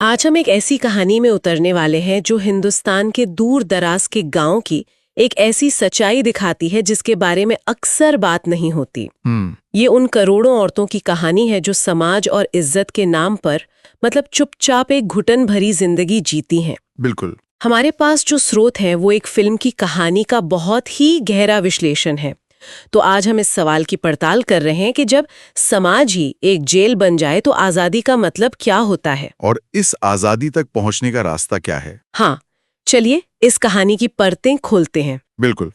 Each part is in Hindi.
आज हम एक ऐसी कहानी में उतरने वाले हैं जो हिंदुस्तान के दूर दराज के गांव की एक ऐसी सच्चाई दिखाती है जिसके बारे में अक्सर बात नहीं होती। ये उन करोड़ों औरतों की कहानी है जो समाज और इज्जत के नाम पर मतलब चुपचाप एक घुटन भरी जिंदगी जीती हैं। बिल्कुल। हमारे पास जो स्रोत है वो एक फिल्म की कहानी का बहुत ही गहरा विश्लेषण है। तो आज हम इस सवाल की पड़ताल कर रहे हैं कि जब समाज ही एक जेल बन जाए तो आजादी का मतलब क्या होता है और इस आजादी तक पहुंचने का रास्ता क्या है। हाँ, चलिए इस कहानी की परतें खोलते हैं। बिल्कुल।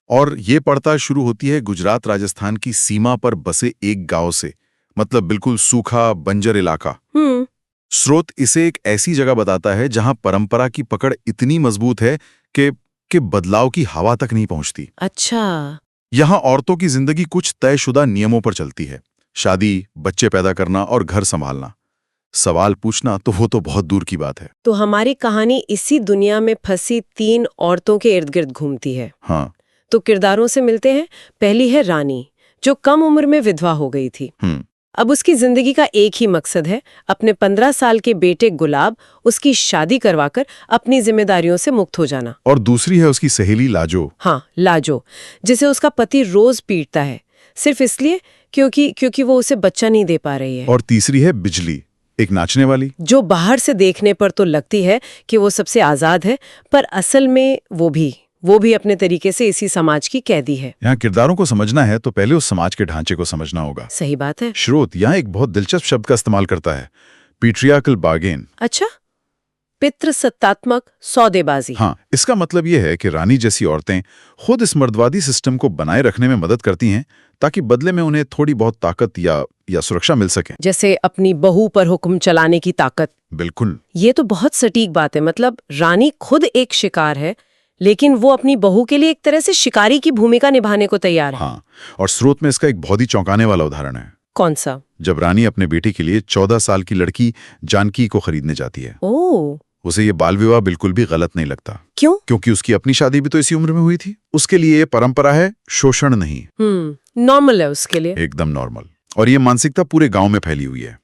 और ये पड़ताल शुरू होती है गुजरात राजस्थान की सीमा पर बसे एक गांव से, मतलब बिल्कुल सूखा बंजर इलाका। स्रोत इसे एक ऐसी जगह बताता है जहां परंपरा की पकड़ इतनी मजबूत है कि बदलाव की हवा तक नहीं पहुंचती। अच्छा। यहां औरतों की जिंदगी कुछ तयशुदा नियमों पर चलती है। शादी, बच्चे पैदा करना और घर संभालना। सवाल पूछना तो वो तो बहुत दूर की बात है। तो हमारी कहानी इसी दुनिया में फंसी 3 औरतों के इर्द गिर्द घूमती है। हाँ। तो किरदारों से मिलते हैं। पहली है रानी, जो कम उम्र में विधवा हो गई थी। अब उसकी जिंदगी का एक ही मकसद है, अपने 15 साल के बेटे गुलाब उसकी शादी करवाकर अपनी जिम्मेदारियों से मुक्त हो जाना। और दूसरी है उसकी सहेली लाजो। हाँ, लाजो, जिसे उसका पति रोज पीटता है सिर्फ इसलिए क्योंकि वो उसे बच्चा नहीं दे पा रही है। और तीसरी है बिजली, एक नाचने वाली, जो बाहर से देखने पर तो लगती है कि वो सबसे आजाद है, पर असल में वो भी अपने तरीके से इसी समाज की कैदी है। यहाँ किरदारों को समझना है तो पहले उस समाज के ढांचे को समझना होगा। सही बात है। स्रोत यहाँ एक बहुत दिलचस्प शब्द का इस्तेमाल करता है, पेट्रियार्कल बार्गेन। अच्छा, पितृसत्तात्मक सौदेबाजी। हाँ, इसका मतलब यह है कि रानी जैसी औरतें खुद इस मर्दवादी सिस्टम को बनाए रखने में मदद करती हैं ताकि बदले में उन्हें थोड़ी बहुत ताकत या सुरक्षा मिल सके। जैसे अपनी बहू पर हुक्म चलाने की ताकत। बिल्कुल। ये तो बहुत सटीक बात है। मतलब रानी खुद एक शिकार है, लेकिन वो अपनी बहू के लिए एक तरह से शिकारी की भूमिका निभाने को तैयार है। हाँ, और स्रोत में इसका एक बहुत ही चौंकाने वाला उदाहरण है। कौन सा? जब रानी अपने बेटे के लिए 14 साल की लड़की जानकी को खरीदने जाती है। ओह। उसे ये बाल विवाह बिल्कुल भी गलत नहीं लगता। क्यों? क्योंकि उसकी अपनी शादी भी तो इसी उम्र में हुई थी। उसके लिए ये परंपरा है, शोषण नहीं। नॉर्मल है उसके लिए। एकदम नॉर्मल। और ये मानसिकता पूरे गांव में फैली हुई है।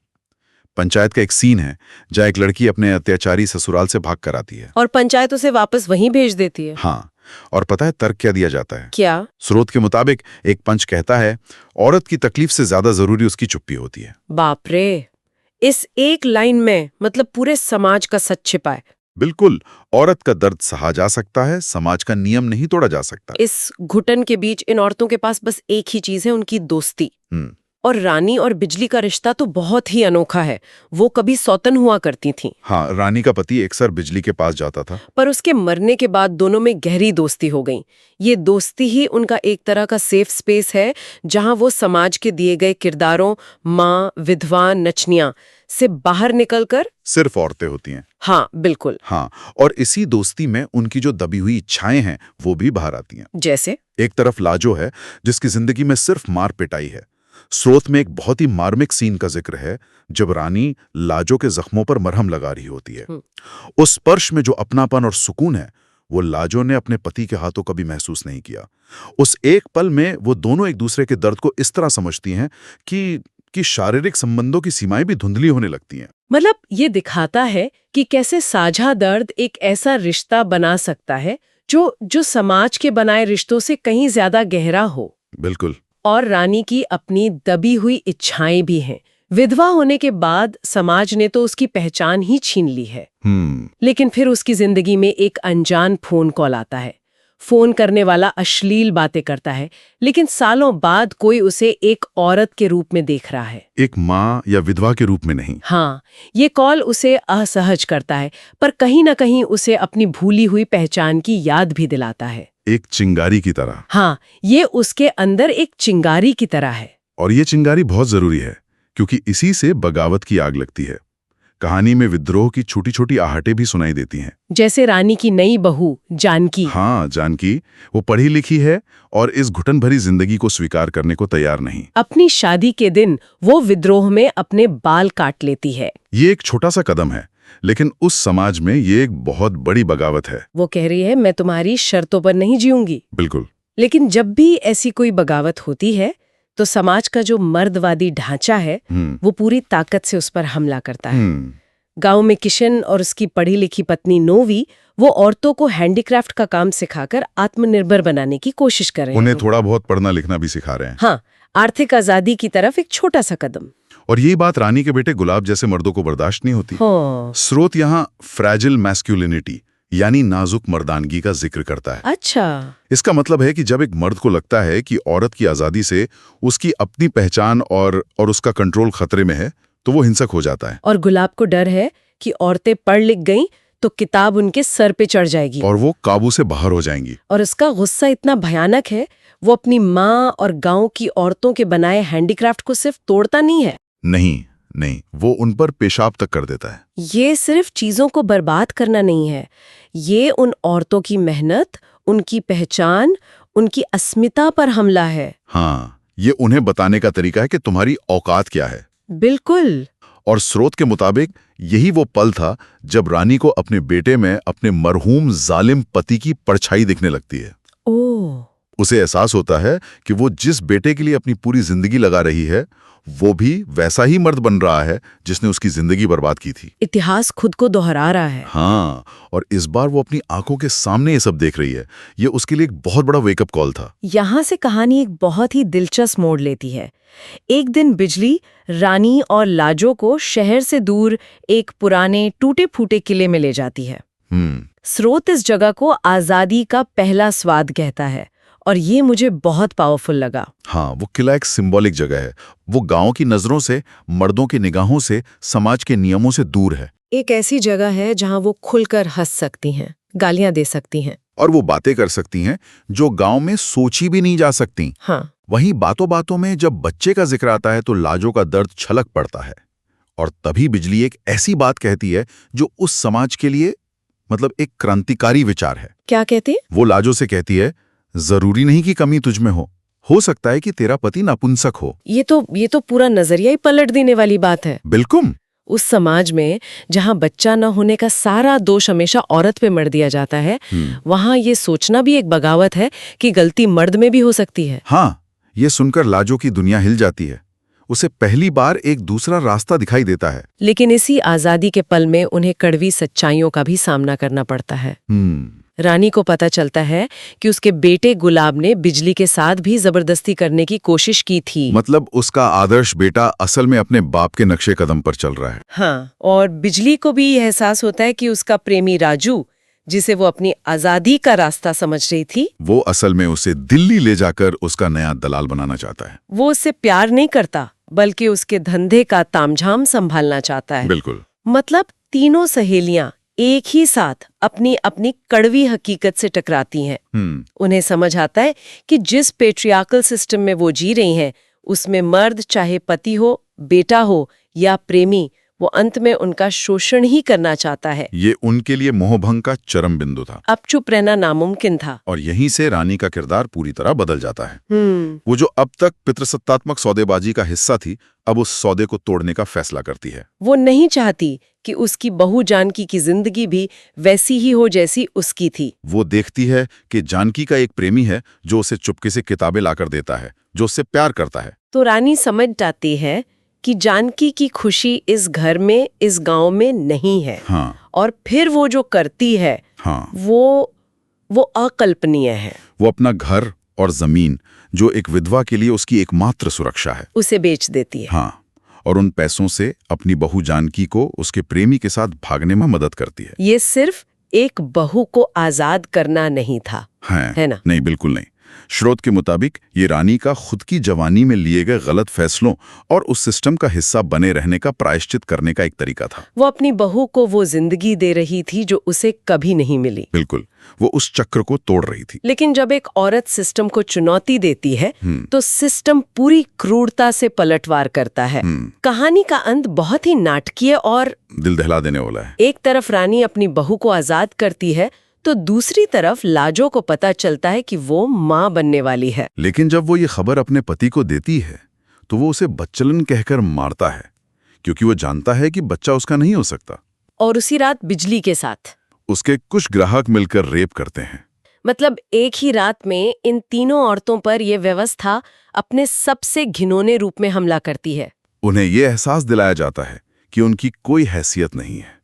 पंचायत का एक सीन है जहाँ एक लड़की अपने अत्याचारी ससुराल से भाग कर आती है और पंचायत उसे वापस वहीं भेज देती है। हाँ, और पता है तर्क क्या दिया जाता है? क्या? स्रोत के मुताबिक एक पंच कहता है औरत की तकलीफ से ज्यादा जरूरी उसकी चुप्पी होती है। बाप रे, इस एक लाइन में मतलब पूरे समाज का सच छिपा है। बिल्कुल। औरत का दर्द सहा जा सकता है, समाज का नियम नहीं तोड़ा जा सकता। इस घुटन के बीच इन औरतों के पास बस एक ही चीज है, उनकी दोस्ती। और रानी और बिजली का रिश्ता तो बहुत ही अनोखा है। वो कभी सौतन हुआ करती थीं। हाँ, रानी का पति अक्सर बिजली के पास जाता था, पर उसके मरने के बाद दोनों में गहरी दोस्ती हो गई। ये दोस्ती ही उनका एक तरह का सेफ स्पेस है जहां वो समाज के दिए गए किरदारों माँ, विधवा, नचनिया से बाहर निकलकर सिर्फ औरतें होती हैं। हाँ, बिल्कुल। हाँ, और इसी दोस्ती में उनकी जो दबी हुई इच्छाएं हैं वो भी बाहर आती हैं। जैसे एक तरफ लाजो है जिसकी जिंदगी में सिर्फ मार पिटाई है। स्रोत में एक बहुत ही मार्मिक सीन का जिक्र है जब रानी लाजो के जख्मों पर मरहम लगा रही होती है। उस स्पर्श में जो अपनापन और सुकून है वो लाजो ने अपने पति के हाथों कभी महसूस नहीं किया। उस एक पल में वो दोनों एक दूसरे के दर्द को इस तरह समझती हैं कि शारीरिक संबंधों की सीमाएं भी धुंधली होने लगती हैं। मतलब ये दिखाता है कि कैसे साझा दर्द एक ऐसा रिश्ता बना सकता है जो समाज के बनाए रिश्तों से कहीं ज्यादा गहरा हो। बिल्कुल। और रानी की अपनी दबी हुई इच्छाएं भी हैं। विधवा होने के बाद समाज ने तो उसकी पहचान ही छीन ली है। लेकिन फिर उसकी जिंदगी में एक अनजान फोन कॉल आता है। फोन करने वाला अश्लील बातें करता है, लेकिन सालों बाद कोई उसे एक औरत के रूप में देख रहा है, एक माँ या विधवा के रूप में नहीं। हाँ, ये कॉल उसे असहज करता है, पर कहीं ना कहीं उसे अपनी भूली हुई पहचान की याद भी दिलाता है। एक चिंगारी की तरह। हाँ, ये उसके अंदर एक चिंगारी की तरह है। और ये चिंगारी बहुत जरूरी है क्योंकि इसी से बगावत की आग लगती है। कहानी में विद्रोह की छोटी छोटी आहटें भी सुनाई देती हैं। जैसे रानी की नई बहू जानकी। हाँ, जानकी, वो पढ़ी लिखी है और इस घुटन भरी जिंदगी को स्वीकार करने को तैयार नहीं। अपनी शादी के दिन वो विद्रोह में अपने बाल काट लेती है। ये एक छोटा सा कदम है, लेकिन उस समाज में ये एक बहुत बड़ी बगावत है। वो कह रही है मैं तुम्हारी शर्तों पर नहीं जीऊंगी। बिल्कुल। लेकिन जब भी ऐसी कोई बगावत होती है तो समाज का जो मर्दवादी ढांचा है वो पूरी ताकत से उस पर हमला करता है। गांव में किशन और उसकी पढ़ी लिखी पत्नी नोवी वो औरतों को हैंडीक्राफ्ट का काम सिखाकर आत्मनिर्भर बनाने की कोशिश कर रहे हैं। उन्हें थोड़ा बहुत पढ़ना लिखना भी सिखा रहे हैं। हाँ, आर्थिक आजादी की तरफ एक छोटा सा कदम। और यही बात रानी के बेटे गुलाब जैसे मर्दों को बर्दाश्त नहीं होती। हाँ। स्रोत यहाँ फ्रैजिल मैस्कुलिनिटी यानी नाजुक मर्दानगी का जिक्र करता है। अच्छा। इसका मतलब है कि जब एक मर्द को लगता है कि औरत की आजादी से उसकी अपनी पहचान और उसका कंट्रोल खतरे में है, तो वो हिंसक हो जाता है। और गुलाब को डर है कि औरतें पढ़ लिख गईं तो किताब उनके सर पे चढ़ जाएगी और वो काबू से बाहर हो जाएंगी। और उसका गुस्सा इतना भयानक है, वो अपनी माँ और गांव की औरतों के बनाए हैंडीक्राफ्ट को सिर्फ तोड़ता नहीं है, नहीं, वो उन पर पेशाब तक कर देता है। ये सिर्फ चीजों को बर्बाद करना नहीं है, ये उन औरतों की मेहनत, उनकी पहचान, उनकी अस्मिता पर हमला है। हाँ, ये उन्हें बताने का तरीका है कि तुम्हारी औकात क्या है। बिल्कुल। और स्रोत के मुताबिक यही वो पल था जब रानी को अपने बेटे में अपने मरहूम जालिम पति की परछाई दिखने लगती है। ओह। उसे एहसास होता है कि वो जिस बेटे के लिए अपनी पूरी जिंदगी लगा रही है, वो भी वैसा ही मर्द बन रहा है जिसने उसकी जिंदगी बर्बाद की थी। इतिहास खुद को दोहरा रहा है। हाँ, और इस बार वो अपनी आंखों के सामने ये सब देख रही है। ये उसके लिए एक बहुत बड़ा वेकअप कॉल था। यहाँ से कहानी एक बहुत ही दिलचस्प मोड़ लेती है। एक दिन बिजली रानी और लाजो को शहर से दूर एक पुराने टूटे फूटे किले में ले जाती है। स्रोत इस जगह को आजादी का पहला स्वाद कहता है और ये मुझे बहुत पावरफुल लगा। हाँ, वो किला एक सिंबॉलिक जगह है। वो गांव की नजरों से, मर्दों की निगाहों से, समाज के नियमों से दूर है। एक ऐसी जगह है जहाँ वो खुलकर हंस सकती हैं, गालियां दे सकती हैं और वो बातें कर सकती हैं जो गांव में सोची भी नहीं जा सकती। हाँ। वहीं बातों बातों में जब बच्चे का जिक्र आता है तो लाजो का दर्द छलक पड़ता है। और तभी बिजली एक ऐसी बात कहती है जो उस समाज के लिए मतलब एक क्रांतिकारी विचार है। क्या कहती है? वो लाजो से कहती है, जरूरी नहीं कि कमी तुझ में हो सकता है कि तेरा पति नपुंसक हो। ये तो पूरा नजरिया ही पलट देने वाली बात है। बिल्कुल। उस समाज में जहाँ बच्चा न होने का सारा दोष हमेशा औरत पे मर दिया जाता है, वहाँ ये सोचना भी एक बगावत है कि गलती मर्द में भी हो सकती है। हाँ, ये सुनकर लाजो की दुनिया हिल जाती है। उसे पहली बार एक दूसरा रास्ता दिखाई देता है। लेकिन इसी आजादी के पल में उन्हें कड़वी सच्चाइयों का भी सामना करना पड़ता है। रानी को पता चलता है कि उसके बेटे गुलाब ने बिजली के साथ भी जबरदस्ती करने की कोशिश की थी। मतलब उसका आदर्श बेटा असल में अपने बाप के नक्शे कदम पर चल रहा है। हाँ, और बिजली को भी यह एहसास होता है कि उसका प्रेमी राजू, जिसे वो अपनी आजादी का रास्ता समझ रही थी, वो असल में उसे दिल्ली ले जाकर उसका नया दलाल बनाना चाहता है। वो उससे प्यार नहीं करता बल्कि उसके धंधे का तामझाम संभालना चाहता है। बिल्कुल। मतलब तीनों सहेलियां एक ही साथ अपनी अपनी कड़वी हकीकत से टकराती हैं। उन्हें समझ आता है कि जिस पेट्रियार्कल सिस्टम में वो जी रही हैं, उसमें मर्द चाहे पति हो, बेटा हो या प्रेमी, वो अंत में उनका शोषण ही करना चाहता है। ये उनके लिए मोहभंग का चरम बिंदु था। अब चुप रहना नामुमकिन था। और यहीं से रानी का किरदार पूरी तरह बदल जाता है। वो जो अब तक पितृसत्तात्मक सौदेबाजी का हिस्सा थी, अब उस सौदे को तोड़ने का फैसला करती है। वो नहीं चाहती कि उसकी बहू जानकी की जिंदगी भी वैसी ही हो जैसी उसकी थी। वो देखती है कि जानकी का एक प्रेमी है जो उसे चुपके से किताबें लाकर देता है, जो उससे प्यार करता है। तो रानी समझ जाती है कि जानकी की खुशी इस घर में, इस गांव में नहीं है। हाँ। और फिर वो जो करती है, हाँ, वो अकल्पनीय है। वो अपना घर और जमीन, जो एक विधवा के लिए उसकी एकमात्र सुरक्षा है, उसे बेच देती है। हाँ, और उन पैसों से अपनी बहू जानकी को उसके प्रेमी के साथ भागने में मदद करती है। ये सिर्फ एक बहू को आजाद करना नहीं था, है ना? नहीं, बिल्कुल नहीं। स्रोत के मुताबिक ये रानी का खुद की जवानी में लिए गए गलत फैसलों और उस सिस्टम का हिस्सा बने रहने का प्रायश्चित करने का एक तरीका था। वो अपनी बहू को वो जिंदगी दे रही थी जो उसे कभी नहीं मिली। बिल्कुल, वो उस चक्र को तोड़ रही थी। लेकिन जब एक औरत सिस्टम को चुनौती देती है तो सिस्टम पूरी क्रूरता से पलटवार करता है। कहानी का अंत बहुत ही नाटकीय और दिल दहला देने वाला है। एक तरफ रानी अपनी बहू को आजाद करती है तो दूसरी तरफ लाजो को पता चलता है कि वो माँ बनने वाली है। लेकिन जब वो ये खबर अपने पति को देती है तो वो उसे बच्चलन कहकर मारता है, क्योंकि वो जानता है कि बच्चा उसका नहीं हो सकता। और उसी रात बिजली के साथ उसके कुछ ग्राहक मिलकर रेप करते हैं। मतलब एक ही रात में इन तीनों औरतों पर यह व्यवस्था अपने सबसे घिनौने रूप में हमला करती है। उन्हें ये एहसास दिलाया जाता है कि उनकी कोई हैसियत नहीं है।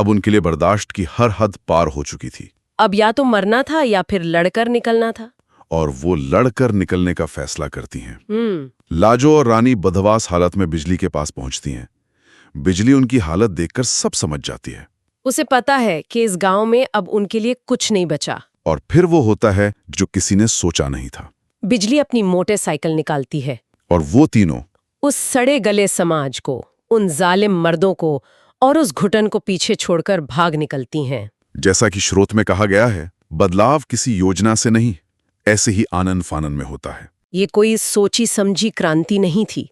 अब उनके लिए बर्दाश्त की हर हद पार हो चुकी थी। अब या तो मरना था या फिर लड़कर निकलना था। और वो लड़कर निकलने का फैसला करती हैं। लाजो और रानी बदहवास हालत में बिजली के पास पहुंचती हैं। बिजली उनकी हालत देखकर सब समझ जाती है। उसे पता है कि इस गांव में अब उनके लिए कुछ नहीं बचा। और फिर वो होता है जो किसी ने सोचा नहीं था। बिजली अपनी मोटरसाइकिल निकालती है और वो तीनों उस सड़े गले समाज को, उन जालिम मर्दों को और उस घुटन को पीछे छोड़कर भाग निकलती हैं। जैसा कि स्रोत में कहा गया है, बदलाव किसी योजना से नहीं, ऐसे ही आनन फानन में होता है। ये कोई सोची समझी क्रांति नहीं थी,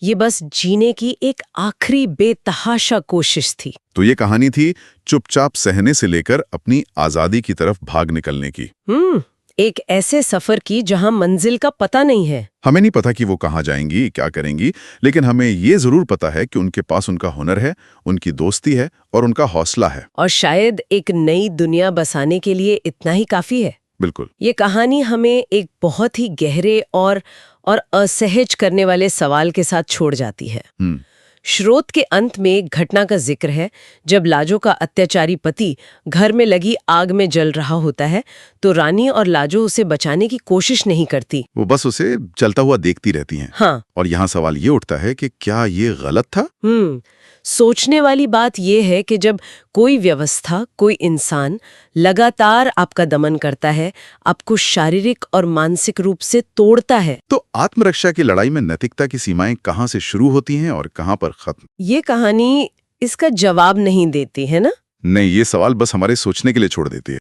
ये बस जीने की एक आखिरी बेतहाशा कोशिश थी। तो ये कहानी थी चुपचाप सहने से लेकर अपनी आजादी की तरफ भाग निकलने की। एक ऐसे सफर की जहां मंजिल का पता नहीं है। हमें नहीं पता कि वो कहाँ जाएंगी, क्या करेंगी, लेकिन हमें ये जरूर पता है कि उनके पास उनका हुनर है, उनकी दोस्ती है और उनका हौसला है। और शायद एक नई दुनिया बसाने के लिए इतना ही काफी है। बिल्कुल। ये कहानी हमें एक बहुत ही गहरे और असहज करने वाले सवाल के साथ छोड़ जाती है। स्रोत के अंत में एक घटना का जिक्र है। जब लाजो का अत्याचारी पति घर में लगी आग में जल रहा होता है तो रानी और लाजो उसे बचाने की कोशिश नहीं करती, वो बस उसे जलता हुआ देखती रहती हैं। हाँ। और यहाँ सवाल ये उठता है कि क्या ये गलत था? सोचने वाली बात यह है कि जब कोई व्यवस्था, कोई इंसान लगातार आपका दमन करता है, आपको शारीरिक और मानसिक रूप से तोड़ता है, तो आत्मरक्षा की लड़ाई में नैतिकता की सीमाएं कहाँ से शुरू होती हैं और कहाँ पर खत्म? ये कहानी इसका जवाब नहीं देती है ना? नहीं, ये सवाल बस हमारे सोचने के लिए छोड़ देती है।